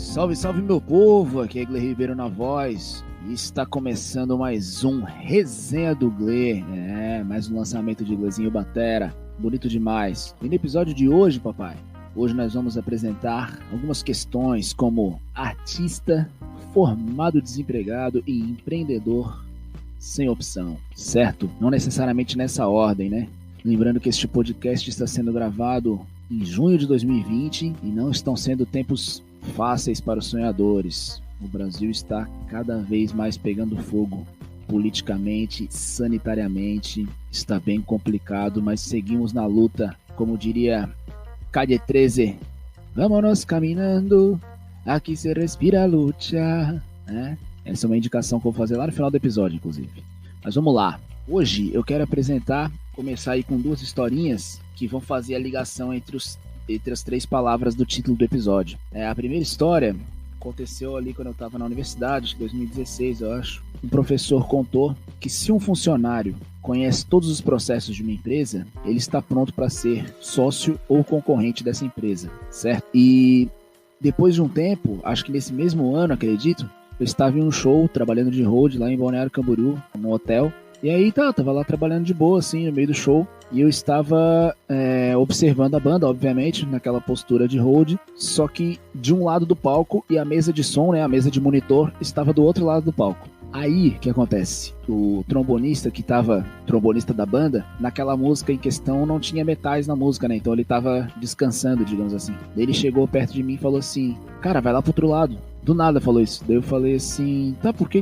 Salve, salve meu povo, aqui é Gle Ribeiro na voz e está começando mais um Resenha do Gle, mais um lançamento de Glezinho Batera, bonito demais. E no episódio de hoje, papai, hoje nós vamos apresentar algumas questões como artista, formado desempregado e empreendedor sem opção, certo? Não necessariamente nessa ordem, né? Lembrando que este podcast está sendo gravado em junho de 2020 e não estão sendo tempos fáceis para os sonhadores. O Brasil está cada vez mais pegando fogo politicamente, sanitariamente, está bem complicado, mas seguimos na luta, como diria Calle 13, vámonos caminhando, aqui se respira a luta, né? Essa é uma indicação que eu vou fazer lá no final do episódio, inclusive. Mas vamos lá. Hoje eu quero começar aí com duas historinhas que vão fazer a ligação entre as três palavras do título do episódio. A primeira história aconteceu ali quando eu estava na universidade, em 2016, eu acho. Um professor contou que se um funcionário conhece todos os processos de uma empresa, ele está pronto para ser sócio ou concorrente dessa empresa, certo? E depois de um tempo, acho que nesse mesmo ano, acredito, eu estava em um show, trabalhando de hold lá em Balneário Camboriú, no hotel. E aí tava lá trabalhando de boa, assim, no meio do show. E eu estava observando a banda, obviamente, naquela postura de hold. Só que de um lado do palco e a mesa de som, né, a mesa de monitor, estava do outro lado do palco. Aí, o que acontece? O trombonista trombonista da banda, naquela música em questão não tinha metais na música, né? Então ele tava descansando, digamos assim. Daí ele chegou perto de mim e falou assim, cara, vai lá pro outro lado. Do nada falou isso. Daí eu falei assim, tá, por que...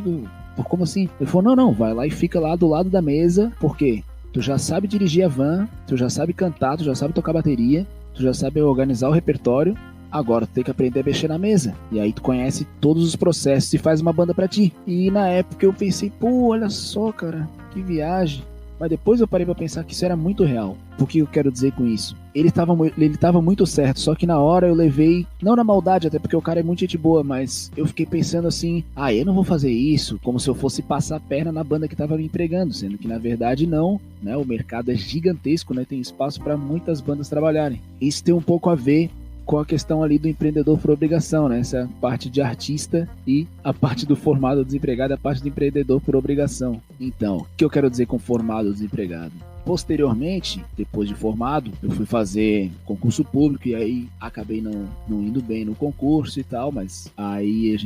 Como assim? Ele falou, não, vai lá e fica lá do lado da mesa, porque tu já sabe dirigir a van, tu já sabe cantar, tu já sabe tocar bateria, tu já sabe organizar o repertório, agora tu tem que aprender a mexer na mesa. E aí tu conhece todos os processos e faz uma banda pra ti. E na época eu pensei, pô, olha só, cara, que viagem. Mas depois eu parei pra pensar que isso era muito real. Por que eu quero dizer com isso? Ele tava muito certo, só que na hora eu levei, não na maldade, até porque o cara é muito gente boa, mas eu fiquei pensando assim, eu não vou fazer isso, como se eu fosse passar a perna na banda que tava me empregando, sendo que na verdade não, né? O mercado é gigantesco, né? Tem espaço para muitas bandas trabalharem. Isso tem um pouco a ver com a questão ali do empreendedor por obrigação, né? Essa parte de artista e a parte do formado desempregado, a parte do empreendedor por obrigação. Então, o que eu quero dizer com formado desempregado? Posteriormente, depois de formado, eu fui fazer concurso público e aí acabei não indo bem no concurso e tal, mas aí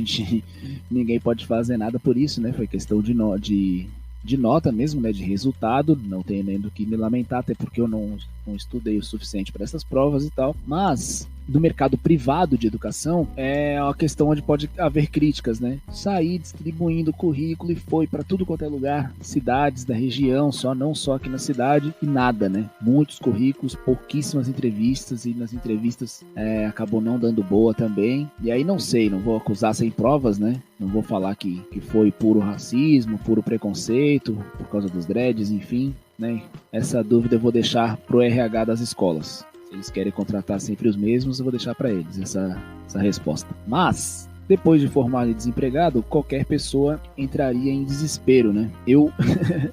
ninguém pode fazer nada por isso, né? Foi questão de nota mesmo, né, de resultado, não tenho nem do que me lamentar, até porque eu não estudei o suficiente para essas provas e tal, mas do mercado privado de educação é uma questão onde pode haver críticas, né? Sair distribuindo currículo e foi para tudo quanto é lugar, cidades da região, não só aqui na cidade, e nada, né? Muitos currículos, pouquíssimas entrevistas, e nas entrevistas acabou não dando boa também. E aí não vou acusar sem provas, né? Não vou falar que foi puro racismo, puro preconceito, por causa dos dreads, enfim, né? Essa dúvida eu vou deixar pro RH das escolas. Se eles querem contratar sempre os mesmos, eu vou deixar para eles essa resposta. Mas, depois de formado e desempregado, qualquer pessoa entraria em desespero, né?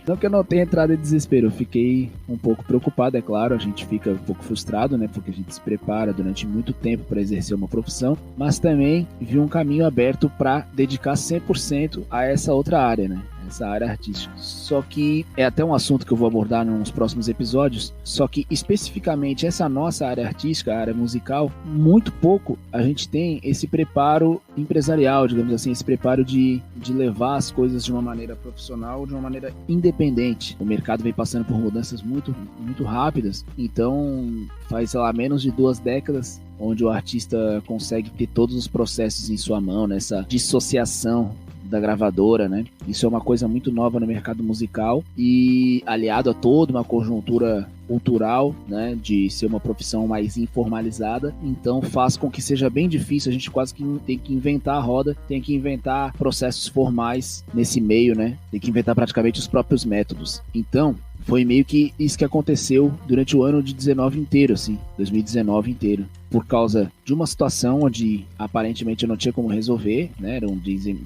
Não que eu não tenha entrado em desespero, eu fiquei um pouco preocupado, é claro, a gente fica um pouco frustrado, né? Porque a gente se prepara durante muito tempo para exercer uma profissão, mas também vi um caminho aberto para dedicar 100% a essa outra área, né? Essa área artística. Só que é até um assunto que eu vou abordar nos próximos episódios, só que especificamente essa nossa área artística, a área musical, muito pouco a gente tem esse preparo empresarial, digamos assim, esse preparo de levar as coisas de uma maneira profissional, de uma maneira independente. O mercado vem passando por mudanças muito, muito rápidas, então faz, sei lá, menos de 2 décadas onde o artista consegue ter todos os processos em sua mão, nessa dissociação da gravadora, né? Isso é uma coisa muito nova no mercado musical e aliado a toda uma conjuntura cultural, né, de ser uma profissão mais informalizada, então faz com que seja bem difícil, a gente quase que tem que inventar a roda, tem que inventar processos formais nesse meio, né? Tem que inventar praticamente os próprios métodos. Então, foi meio que isso que aconteceu durante o ano de 19 inteiro, assim, 2019 inteiro. por causa de uma situação onde aparentemente eu não tinha como resolver, né? Era um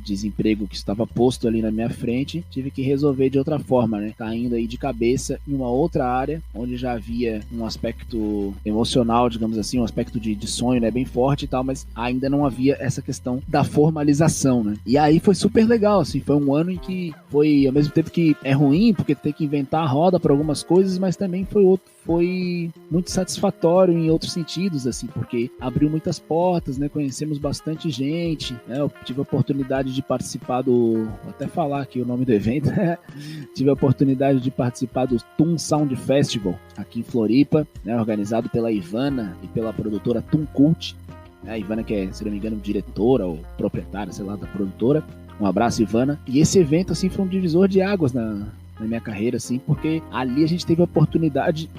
desemprego que estava posto ali na minha frente, tive que resolver de outra forma, né? Caindo aí de cabeça em uma outra área, onde já havia um aspecto emocional, digamos assim, um aspecto de sonho, né? Bem forte e tal, mas ainda não havia essa questão da formalização, né? E aí foi super legal, assim, foi um ano em que foi, ao mesmo tempo que é ruim, porque tem que inventar a roda para algumas coisas, mas também foi muito satisfatório em outros sentidos, assim, porque abriu muitas portas, né? Conhecemos bastante gente, né? Eu tive a oportunidade de participar vou até falar aqui o nome do evento, tive a oportunidade de participar do Toon Sound Festival aqui em Floripa, né? Organizado pela Ivana e pela produtora Toon Cult, né? A Ivana que é, se não me engano, diretora ou proprietária, sei lá, da produtora. Um abraço, Ivana. E esse evento, assim, foi um divisor de águas na minha carreira, assim, porque ali a gente teve a oportunidade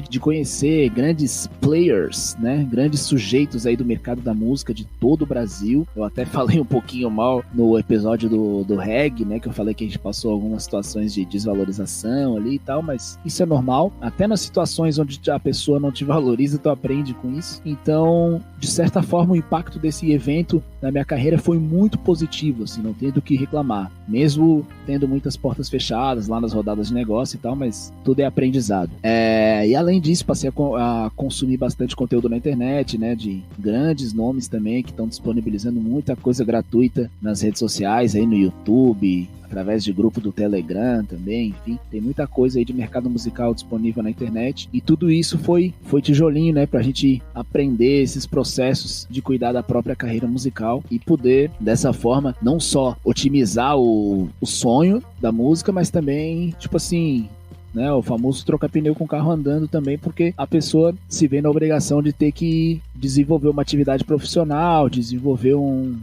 de conhecer grandes players, né, grandes sujeitos aí do mercado da música de todo o Brasil. Eu até falei um pouquinho mal no episódio do reggae, né, que eu falei que a gente passou algumas situações de desvalorização ali e tal, mas isso é normal, até nas situações onde a pessoa não te valoriza, tu aprende com isso. Então, de certa forma, o impacto desse evento na minha carreira foi muito positivo, assim, não tenho do que reclamar, mesmo tendo muitas portas fechadas lá nas rodadas de negócio e tal, mas tudo é aprendizado. E além disso, passei a consumir bastante conteúdo na internet, né, de grandes nomes também que estão disponibilizando muita coisa gratuita nas redes sociais, aí no YouTube, através de grupo do Telegram também, enfim, tem muita coisa aí de mercado musical disponível na internet, e tudo isso foi tijolinho, né, pra gente aprender esses processos de cuidar da própria carreira musical e poder, dessa forma, não só otimizar o sonho da música, mas também, tipo assim, né, o famoso trocar pneu com o carro andando também, porque a pessoa se vê na obrigação de ter que desenvolver uma atividade profissional, desenvolver um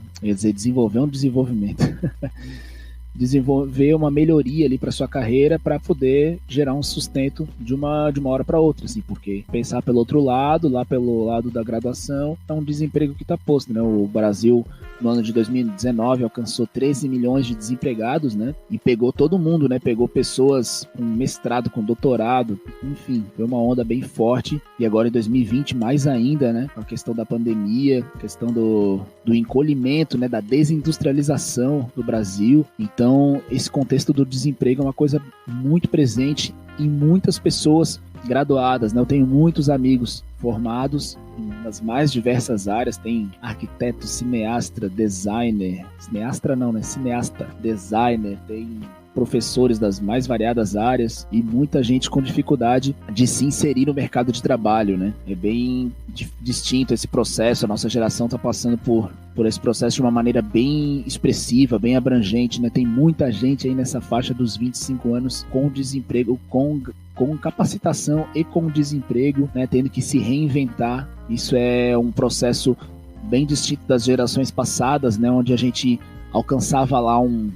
melhoria ali para sua carreira, para poder gerar um sustento de uma hora para outra, assim, porque pensar pelo outro lado, lá pelo lado da graduação, é um desemprego que está posto, né? O Brasil, no ano de 2019, alcançou 13 milhões de desempregados, né? E pegou todo mundo, né? Pegou pessoas com mestrado, com doutorado, enfim, foi uma onda bem forte. E agora em 2020, mais ainda, né? Com a questão da pandemia, a questão do encolhimento, né? Da desindustrialização do Brasil. Então, esse contexto do desemprego é uma coisa muito presente em muitas pessoas graduadas, né? Eu tenho muitos amigos formados nas mais diversas áreas, tem arquiteto, cineasta, designer, cineasta, designer, tem professores das mais variadas áreas e muita gente com dificuldade de se inserir no mercado de trabalho, né? É bem distinto esse processo, a nossa geração está passando por esse processo de uma maneira bem expressiva, bem abrangente, né? Tem muita gente aí nessa faixa dos 25 anos com desemprego, com capacitação e com desemprego, né? Tendo que se reinventar. Isso é um processo bem distinto das gerações passadas, né? Onde a gente alcançava lá um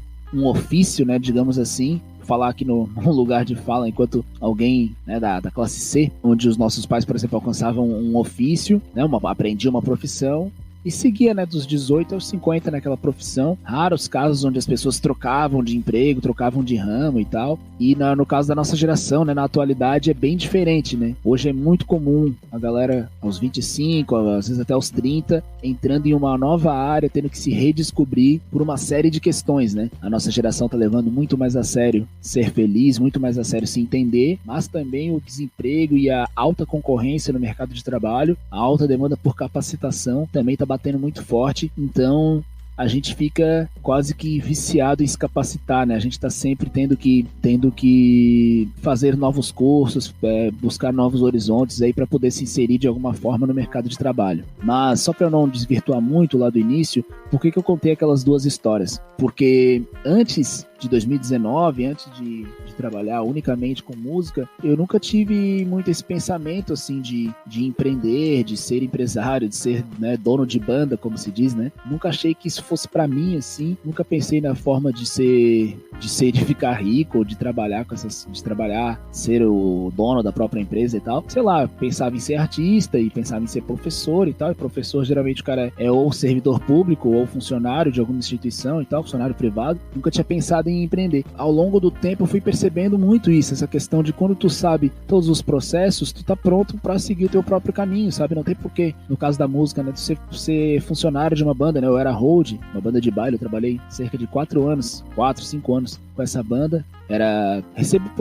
ofício, né, digamos assim, falar aqui no lugar de fala enquanto alguém, né, da classe C, onde os nossos pais, por exemplo, alcançavam um ofício, né, aprendiam uma profissão e seguia, né, dos 18 aos 50 naquela profissão. Raros casos onde as pessoas trocavam de emprego, trocavam de ramo e tal. E no caso da nossa geração, né, na atualidade é bem diferente, né? Hoje é muito comum a galera aos 25, às vezes até aos 30, entrando em uma nova área, tendo que se redescobrir por uma série de questões, né? A nossa geração tá levando muito mais a sério ser feliz, muito mais a sério se entender, mas também o desemprego e a alta concorrência no mercado de trabalho, a alta demanda por capacitação também tá batendo muito forte, então a gente fica quase que viciado em se capacitar, né? A gente está sempre tendo que fazer novos cursos, buscar novos horizontes aí para poder se inserir de alguma forma no mercado de trabalho. Mas só para eu não desvirtuar muito lá do início, por que eu contei aquelas duas histórias? Porque antes de 2019, antes de trabalhar unicamente com música, eu nunca tive muito esse pensamento assim de empreender, de ser empresário, de ser, né, dono de banda, como se diz, né? Nunca achei que isso fosse pra mim, assim, nunca pensei na forma de ficar rico, ou de trabalhar ser o dono da própria empresa e tal. Sei lá, pensava em ser artista e pensava em ser professor e tal. E professor, geralmente, o cara é ou servidor público ou funcionário de alguma instituição e tal, funcionário privado. Nunca tinha pensado em empreender. Ao longo do tempo, eu fui percebendo muito isso, essa questão de quando tu sabe todos os processos, tu tá pronto pra seguir o teu próprio caminho, sabe? Não tem porquê, no caso da música, né, tu ser funcionário de uma banda, né? Eu era hold, uma banda de baile, eu trabalhei cerca de 4, 5 anos com essa banda.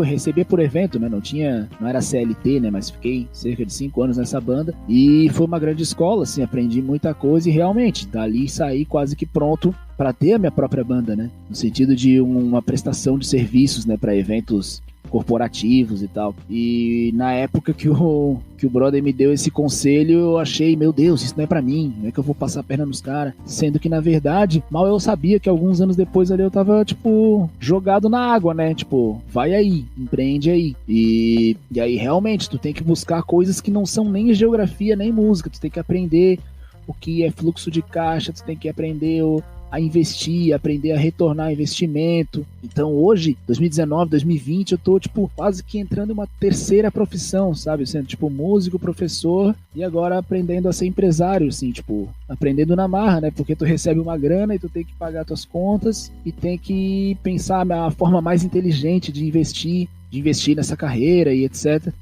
Recebia por evento, né? Não era CLT, né? Mas fiquei cerca de 5 anos nessa banda e foi uma grande escola, assim, aprendi muita coisa e realmente dali saí quase que pronto para ter a minha própria banda, né? No sentido de uma prestação de serviços, né? Para eventos corporativos e tal. E na época que o brother me deu esse conselho, eu achei, meu Deus, isso não é pra mim, não é que eu vou passar a perna nos caras. Sendo que, na verdade, mal eu sabia que alguns anos depois ali eu tava, tipo, jogado na água, né? Tipo, vai aí, empreende aí. E aí, realmente, tu tem que buscar coisas que não são nem geografia, nem música. Tu tem que aprender o que é fluxo de caixa, tu tem que aprender a investir, aprender a retornar investimento. Então hoje, 2019, 2020, eu tô, tipo, quase que entrando em uma terceira profissão, sabe? Sendo, tipo, músico, professor e agora aprendendo a ser empresário, assim, tipo, aprendendo na marra, né? Porque tu recebe uma grana e tu tem que pagar tuas contas e tem que pensar a forma mais inteligente de investir nessa carreira e etc.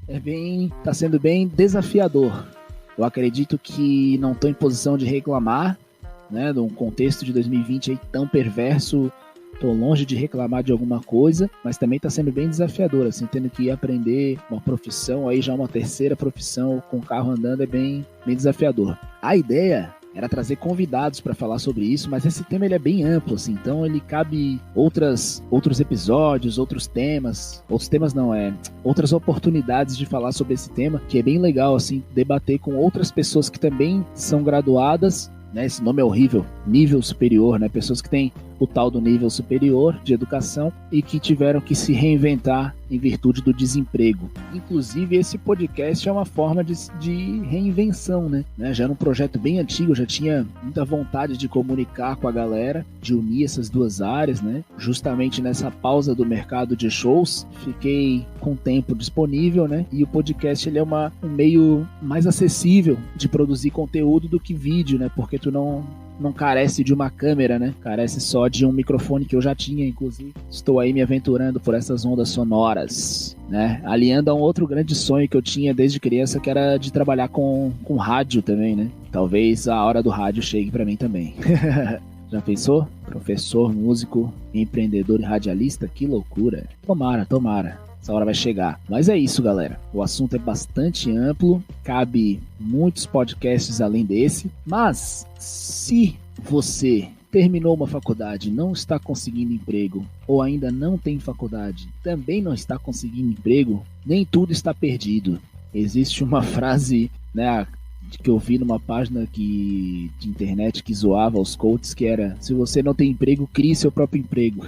Tá sendo bem desafiador. Eu acredito que não tô em posição de reclamar, né, num contexto de 2020 aí tão perverso. Tô longe de reclamar de alguma coisa, mas também tá sendo bem desafiador, assim, tendo que aprender uma profissão, aí já uma terceira profissão com o carro andando é bem desafiador. A ideia era trazer convidados para falar sobre isso, mas esse tema ele é bem amplo, assim, então ele cabe outros episódios, outras oportunidades de falar sobre esse tema, que é bem legal, assim, debater com outras pessoas que também são graduadas, né, esse nome é horrível, nível superior, né, pessoas que têm o tal do nível superior de educação e que tiveram que se reinventar em virtude do desemprego. Inclusive, esse podcast é uma forma de reinvenção, né? Já era um projeto bem antigo, eu já tinha muita vontade de comunicar com a galera, de unir essas duas áreas, né? Justamente nessa pausa do mercado de shows, fiquei com tempo disponível, né? E o podcast ele é um meio mais acessível de produzir conteúdo do que vídeo, né? Porque tu não carece de uma câmera, né? Carece só de um microfone que eu já tinha, inclusive. Estou aí me aventurando por essas ondas sonoras, né? Aliando a um outro grande sonho que eu tinha desde criança, que era de trabalhar com rádio também, né? Talvez a hora do rádio chegue pra mim também. Já pensou? Professor, músico, empreendedor e radialista? Que loucura. Tomara. Essa hora vai chegar. Mas é isso, galera. O assunto é bastante amplo, cabe muitos podcasts além desse, mas se você terminou uma faculdade, não está conseguindo emprego, ou ainda não tem faculdade, também não está conseguindo emprego, nem tudo está perdido. Existe uma frase, né, que eu vi numa página de internet que zoava os coaches, que era: se você não tem emprego, crie seu próprio emprego.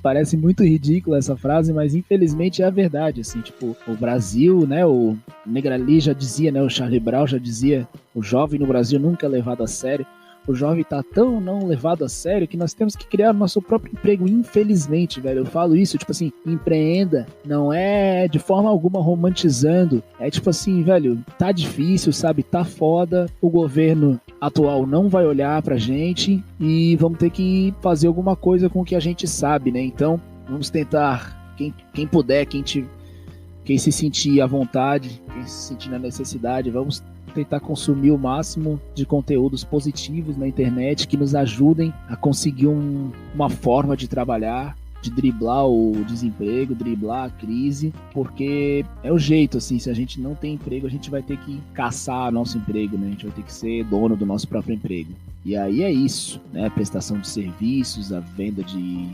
Parece muito ridícula essa frase, mas infelizmente é a verdade, assim, tipo, o Brasil, né, o Negrali já dizia, né, o Charlie Brown já dizia, o jovem no Brasil nunca é levado a sério. O jovem tá tão não levado a sério que nós temos que criar o nosso próprio emprego, infelizmente, velho. Eu falo isso, tipo assim, empreenda, não é de forma alguma romantizando. É tipo assim, velho, tá difícil, sabe? Tá foda. O governo atual não vai olhar pra gente e vamos ter que fazer alguma coisa com o que a gente sabe, né? Então, vamos tentar, quem puder, quem se sentir à vontade, quem se sentir na necessidade, vamos tentar consumir o máximo de conteúdos positivos na internet que nos ajudem a conseguir uma forma de trabalhar, de driblar o desemprego, driblar a crise, porque é o jeito, assim, se a gente não tem emprego, a gente vai ter que caçar nosso emprego, né? A gente vai ter que ser dono do nosso próprio emprego. E aí é isso, né? Prestação de serviços, a venda de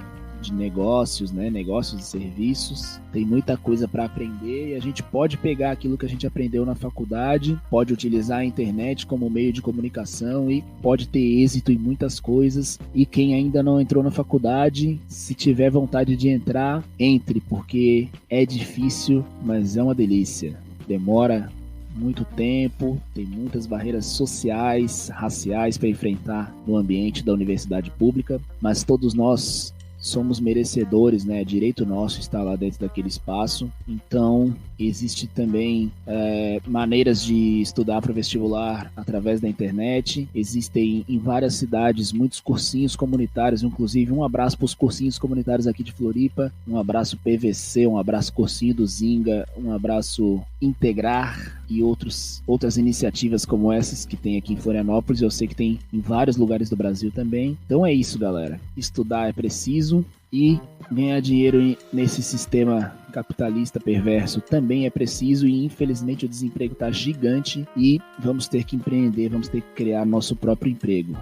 negócios, né? Negócios e serviços. Tem muita coisa para aprender e a gente pode pegar aquilo que a gente aprendeu na faculdade, pode utilizar a internet como meio de comunicação e pode ter êxito em muitas coisas. E quem ainda não entrou na faculdade, se tiver vontade de entrar, entre, porque é difícil, mas é uma delícia. Demora muito tempo, tem muitas barreiras sociais, raciais para enfrentar no ambiente da universidade pública, mas todos nós somos merecedores, né? É direito nosso estar lá dentro daquele espaço. Então, existe também maneiras de estudar para o vestibular através da internet. Existem em várias cidades muitos cursinhos comunitários, inclusive um abraço para os cursinhos comunitários aqui de Floripa, um abraço PVC, um abraço Cursinho do Zinga, um abraço Integrar e outras iniciativas como essas que tem aqui em Florianópolis. Eu sei que tem em vários lugares do Brasil também. Então é isso, galera. Estudar é preciso e ganhar dinheiro nesse sistema capitalista perverso também é preciso, e infelizmente o desemprego está gigante e vamos ter que empreender, vamos ter que criar nosso próprio emprego.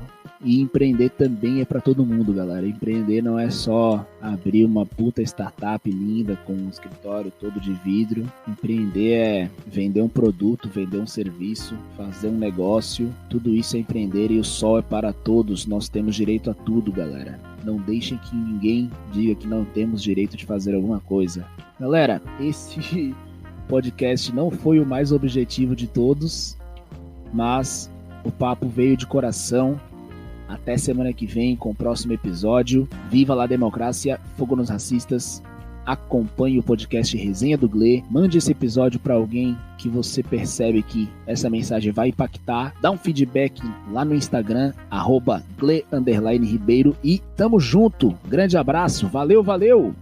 E empreender também é para todo mundo, galera. Empreender não é só abrir uma puta startup linda com um escritório todo de vidro. Empreender é vender um produto, vender um serviço, fazer um negócio. Tudo isso é empreender e o sol é para todos. Nós temos direito a tudo, galera. Não deixem que ninguém diga que não temos direito de fazer alguma coisa. Galera, esse podcast não foi o mais objetivo de todos, mas o papo veio de coração. Até semana que vem com o próximo episódio. Viva lá a democracia, fogo nos racistas. Acompanhe o podcast Resenha do Gle. Mande esse episódio para alguém que você percebe que essa mensagem vai impactar. Dá um feedback lá no Instagram, @gle_ribeiro. E tamo junto. Grande abraço. Valeu, valeu!